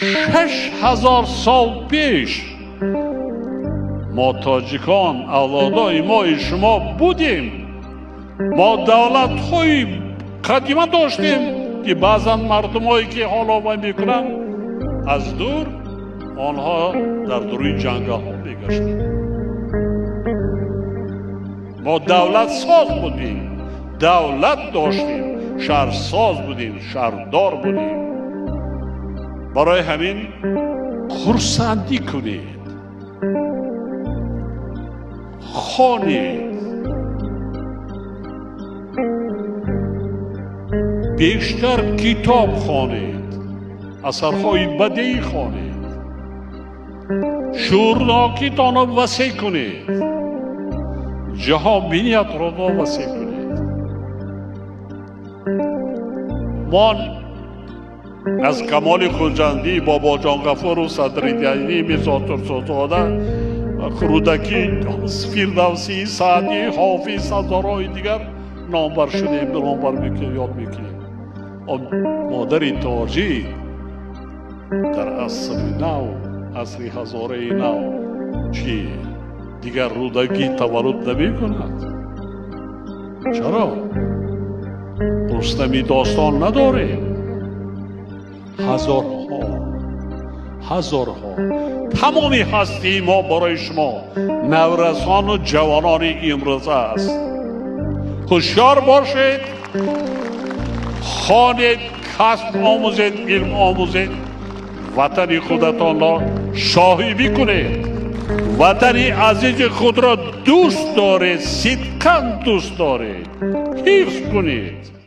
6000 سال پیش ما تاجیکان اولادای ما شما بودیم. ما دولت های قدیما داشتیم که بعضا مردم هایی که حالا وای میکنن از دور آنها در دوری جنگل ها میگشتن. ما دولت ساز بودیم، دولت داشتیم، شهرساز بودیم، شهردار بودیم. برای همین خرسندی کنید، خوانید، بیشتر کتاب خوانید، اثرهای بدیعی خوانید، شعورناکیتان را وسیع کنید، جهان بینیت را وسیع کنید. ما از کمال خرجندی، بابا جان غفور و صدر دیانی، میرزا ترسوزاده، خرودکی، فردوسی، سعدی، حافظ، هزارهای دیگر نامبر شدیم، نامبر میکنیم، یاد میکنیم. مادر تاجی در عصر نو، عصر هزاره نو چی دیگر رودکی تولد نمی کند؟ چرا؟ رستمی داستان نداریم؟ هزارها تمامی هستی ما برای شما نورسان و جوانان امروزه است. هوشیار باشید، خوانید، کسب آموزید، علم آموزید، وطن خودتان را شاهی کنید، وطن عزیز خود را دوست دارید، صدقاً دوست دارید، حفظ کنید.